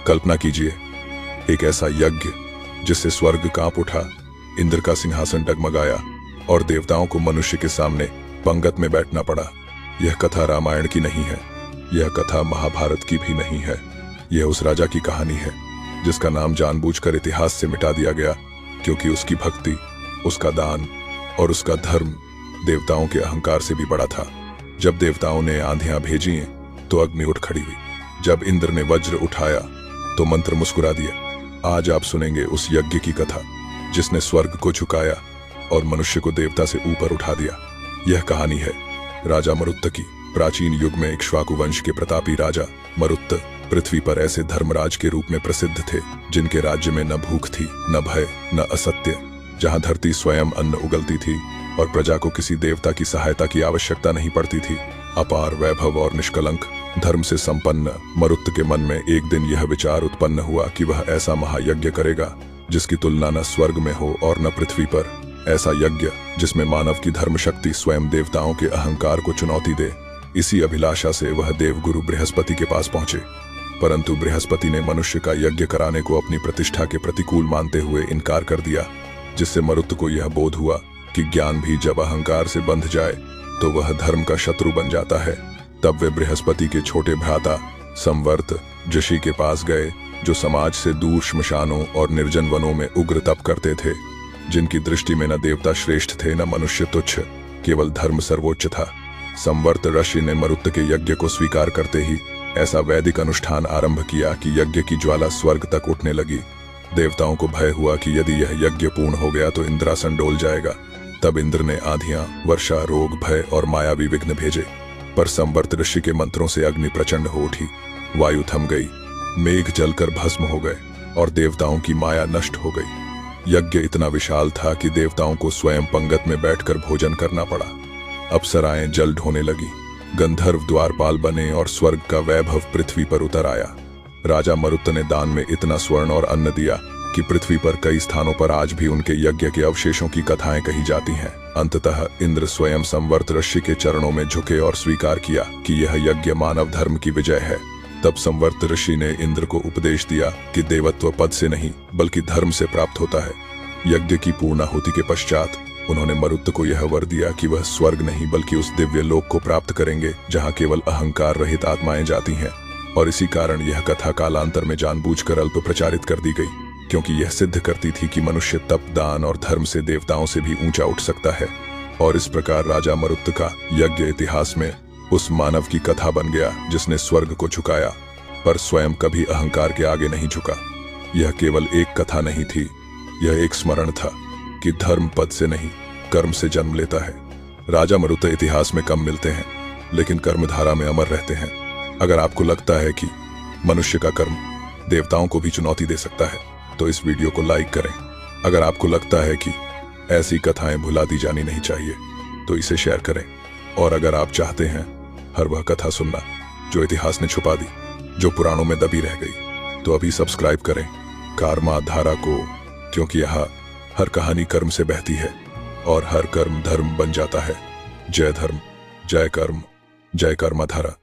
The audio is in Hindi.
कल्पना कीजिए, एक ऐसा यज्ञ जिससे स्वर्ग कांप उठा, इंद्र का सिंहासन डगमगाया और देवताओं को मनुष्य के सामने पंगत में बैठना पड़ा। यह कथा रामायण की नहीं है, यह कथा महाभारत की भी नहीं है। यह उस राजा की कहानी है जिसका नाम जानबूझकर इतिहास से मिटा दिया गया, क्योंकि उसकी भक्ति, उसका दान और उसका धर्म देवताओं के अहंकार से भी बड़ा था। जब देवताओं ने आंधियां भेजी तो अग्नि उठ खड़ी हुई। जब इंद्र ने वज्र उठाया तो मंत्र मुस्कुरा दिया। आज आप सुनेंगे उस यज्ञ की कथा जिसने स्वर्ग को झुकाया और मनुष्य को देवता से ऊपर उठा दिया। यह कहानी है राजा मरुत्त की। प्राचीन युग में इक्ष्वाकु वंश के प्रतापी राजा मरुत्त पृथ्वी पर ऐसे धर्मराज के रूप में प्रसिद्ध थे जिनके राज्य में न भूख थी, न भय, न असत्य। जहां धरती स्वयं अन्न उगलती थी और प्रजा को किसी देवता की सहायता की आवश्यकता नहीं पड़ती थी। अपार वैभव और निष्कलंक धर्म से संपन्न मरुत्त के मन में एक दिन यह विचार उत्पन्न हुआ कि वह ऐसा महायज्ञ करेगा जिसकी तुलना न स्वर्ग में हो और न पृथ्वी पर। ऐसा यज्ञ जिसमें मानव की धर्म शक्ति स्वयं देवताओं के अहंकार को चुनौती दे। इसी अभिलाषा से वह देवगुरु बृहस्पति के पास पहुंचे, परंतु बृहस्पति ने मनुष्य का यज्ञ कराने को अपनी प्रतिष्ठा के प्रतिकूल मानते हुए इनकार कर दिया, जिससे मरुत्त को यह बोध हुआ कि ज्ञान भी जब अहंकार से बंध जाए तो वह धर्म का शत्रु बन जाता है। तब वे बृहस्पति के छोटे भ्राता संवर्त ऋषि के पास गए, जो समाज से दूर श्मशानों और निर्जन वनों में उग्र तप करते थे, जिनकी दृष्टि में न देवता श्रेष्ठ थे न मनुष्य तुच्छ, केवल धर्म सर्वोच्च था। संवर्त ऋषि ने मरुत्त के यज्ञ को स्वीकार करते ही ऐसा वैदिक अनुष्ठान आरंभ किया कि यज्ञ की ज्वाला स्वर्ग तक उठने लगी। देवताओं को भय हुआ कि यदि यह यज्ञ पूर्ण हो गया तो इंद्रासन डोल जाएगा। तब इंद्र ने आंधियां, वर्षा, रोग, भय और मायावी विघ्न भेजे, पर संवर्त ऋषि के मंत्रों से अग्नि प्रचंड हो उठी, वायु थम गई, मेघ जलकर भस्म हो गए और देवताओं की माया नष्ट हो गई। यज्ञ इतना विशाल था कि देवताओं को स्वयं पंगत में बैठकर भोजन करना पड़ा। अप्सराएं जल ढोने लगी, गंधर्व द्वारपाल बने और स्वर्ग का वैभव पृथ्वी पर उतर आया। राजा मरुत्त ने दान में इतना स्वर्ण और अन्न दिया कि पृथ्वी पर कई स्थानों पर आज भी उनके यज्ञ के अवशेषों की कथाएं कही जाती हैं। अंततः इंद्र स्वयं संवर्त ऋषि के चरणों में झुके और स्वीकार किया कि यह यज्ञ मानव धर्म की विजय है। तब संवर्त ऋषि ने इंद्र को उपदेश दिया कि देवत्व पद से नहीं बल्कि धर्म से प्राप्त होता है। यज्ञ की पूर्णाहुति के पश्चात उन्होंने मरुत्त को यह वर दिया कि वह स्वर्ग नहीं बल्कि उस दिव्य लोक को प्राप्त करेंगे जहां केवल अहंकार रहित आत्माएं जाती हैं। और इसी कारण यह कथा कालांतर में जानबूझकर अल्प प्रचारित कर दी गई, क्योंकि यह सिद्ध करती थी कि मनुष्य तप, दान और धर्म से देवताओं से भी ऊंचा उठ सकता है। और इस प्रकार राजा मरुत्त का यज्ञ इतिहास में उस मानव की कथा बन गया जिसने स्वर्ग को झुकाया पर स्वयं कभी अहंकार के आगे नहीं झुका। यह केवल एक कथा नहीं थी, यह एक स्मरण था कि धर्म पद से नहीं कर्म से जन्म लेता है। राजा मरुत्त इतिहास में कम मिलते हैं लेकिन कर्मधारा में अमर रहते हैं। अगर आपको लगता है कि मनुष्य का कर्म देवताओं को भी चुनौती दे सकता है तो इस वीडियो को लाइक करें। अगर आपको लगता है कि ऐसी कथाएं भुला दी जानी नहीं चाहिए तो इसे शेयर करें। और अगर आप चाहते हैं हर वह कथा सुनना जो इतिहास ने छुपा दी, जो पुराणों में दबी रह गई, तो अभी सब्सक्राइब करें कारमा धारा को, क्योंकि यहाँ हर कहानी कर्म से बहती है और हर कर्म धर्म बन जाता है। जय धर्म, जय कर्म, जय कर्मा धारा।